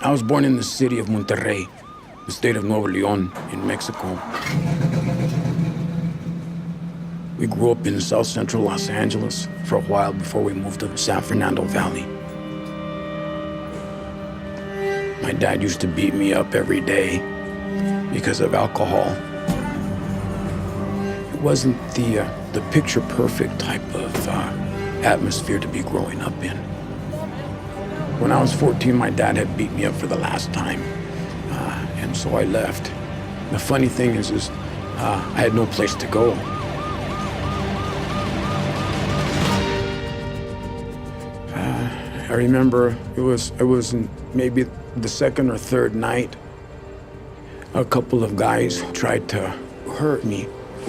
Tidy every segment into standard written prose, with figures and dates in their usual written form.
I was born in the city of Monterrey, the state of Nuevo León in Mexico. We grew up in South Central Los Angeles for a while before we moved to the San Fernando Valley. My dad used to beat me up every day because of alcohol. It wasn't the picture-perfect type of atmosphere to be growing up in. When I was 14, my dad had beat me up for the last time, and so I left. The funny thing is I had no place to go. I remember it was maybe the second or third night. A couple of guys tried to hurt me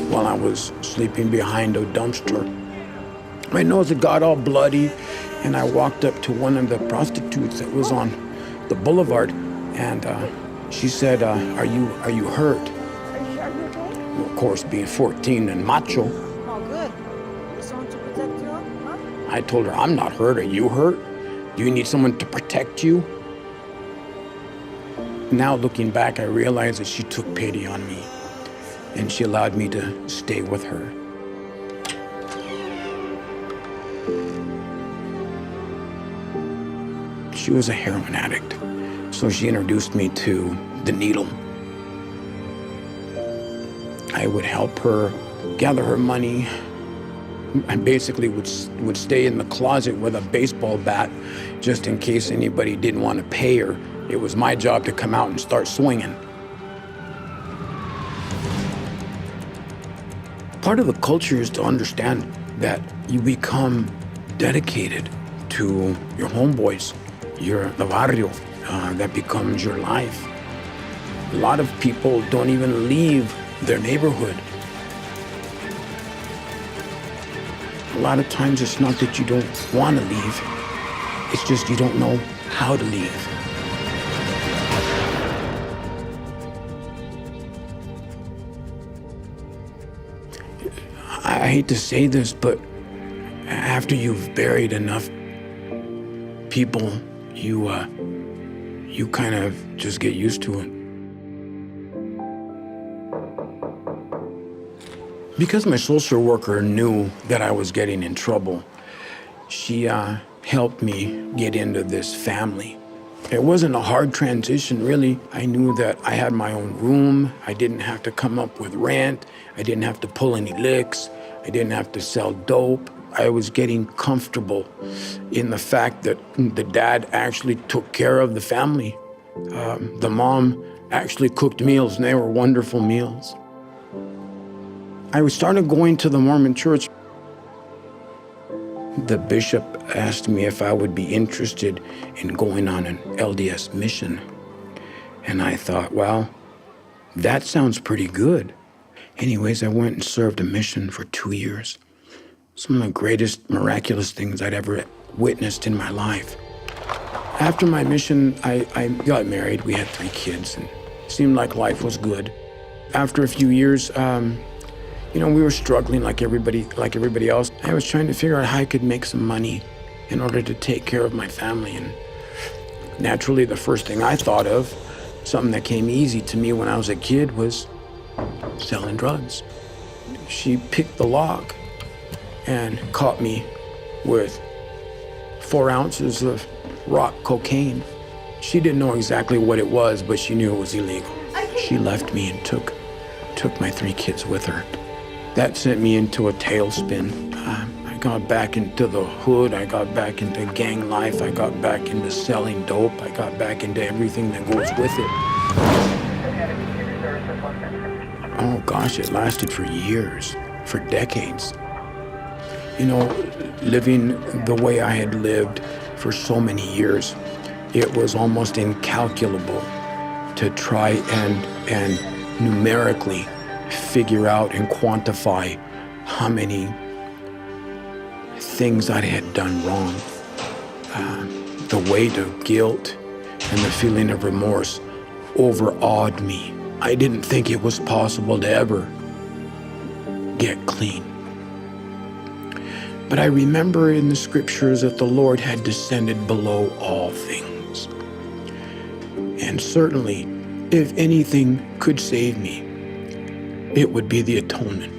while I was sleeping behind a dumpster. My nose had got all bloody, and I walked up to one of the prostitutes that was on the boulevard, and she said, are you hurt? Well, of course, being 14 and macho. Oh, good. Someone to protect you, huh? I told her, I'm not hurt. Are you hurt? Do you need someone to protect you? Now, looking back, I realize that she took pity on me, and she allowed me to stay with her. She was a heroin addict, so she introduced me to the needle. I would help her gather her money. I basically would stay in the closet with a baseball bat just in case anybody didn't want to pay her. It was my job to come out and start swinging. Part of the culture is to understand that you become dedicated to your homeboys, the barrio, that becomes your life. A lot of people don't even leave their neighborhood. A lot of times it's not that you don't want to leave, it's just you don't know how to leave. I hate to say this, but after you've buried enough people, you kind of just get used to it. Because my social worker knew that I was getting in trouble, she helped me get into this family. It wasn't a hard transition, really. I knew that I had my own room. I didn't have to come up with rent. I didn't have to pull any licks. I didn't have to sell dope. I was getting comfortable in the fact that the dad actually took care of the family. The mom actually cooked meals, and they were wonderful meals. I started going to the Mormon church. The bishop asked me if I would be interested in going on an LDS mission. And I thought, well, that sounds pretty good. Anyways, I went and served a mission for 2 years. Some of the greatest miraculous things I'd ever witnessed in my life. After my mission, I got married. We had 3 kids, and it seemed like life was good. After a few years, we were struggling like everybody else. I was trying to figure out how I could make some money in order to take care of my family. And naturally, the first thing I thought of, something that came easy to me when I was a kid, was selling drugs. She picked the lock and caught me with 4 ounces of rock cocaine. She didn't know exactly what it was, but she knew it was illegal. She left me and took my 3 kids with her. That sent me into a tailspin. I got back into the hood. I got back into gang life. I got back into selling dope. I got back into everything that goes with it. Oh gosh, it lasted for years, for decades. Living the way I had lived for so many years, it was almost incalculable to try and numerically figure out and quantify how many things I had done wrong. The weight of guilt and the feeling of remorse overawed me. I didn't think it was possible to ever get clean. But I remember in the scriptures that the Lord had descended below all things. And certainly, if anything could save me, it would be the atonement.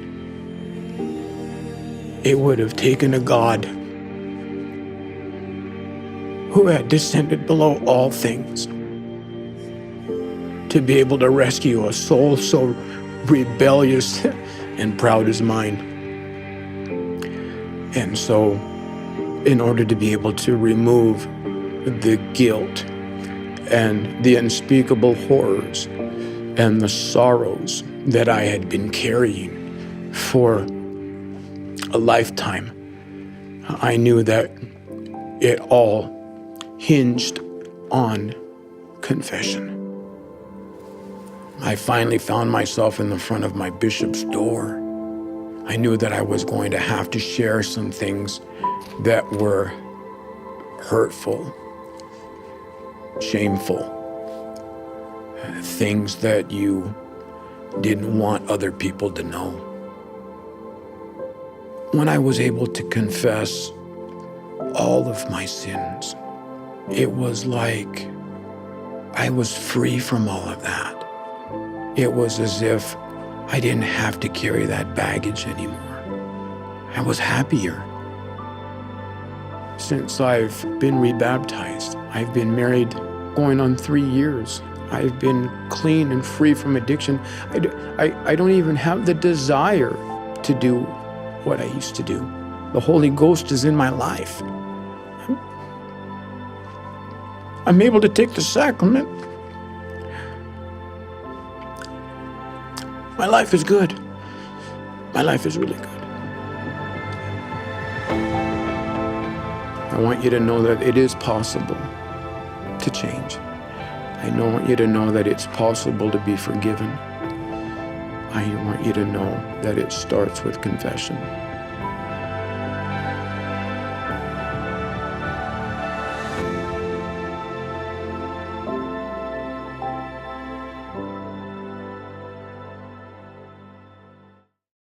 It would have taken a God who had descended below all things to be able to rescue a soul so rebellious and proud as mine. And so, in order to be able to remove the guilt and the unspeakable horrors and the sorrows that I had been carrying for a lifetime, I knew that it all hinged on confession. I finally found myself in the front of my bishop's door. I knew that I was going to have to share some things that were hurtful, shameful, things that you didn't want other people to know. When I was able to confess all of my sins, it was like I was free from all of that. It was as if I didn't have to carry that baggage anymore. I was happier. Since I've been rebaptized, I've been married going on 3 years. I've been clean and free from addiction. I don't even have the desire to do what I used to do. The Holy Ghost is in my life. I'm able to take the sacrament. My life is good. My life is really good. I want you to know that it is possible to change. I want you to know that it's possible to be forgiven. I want you to know that it starts with confession.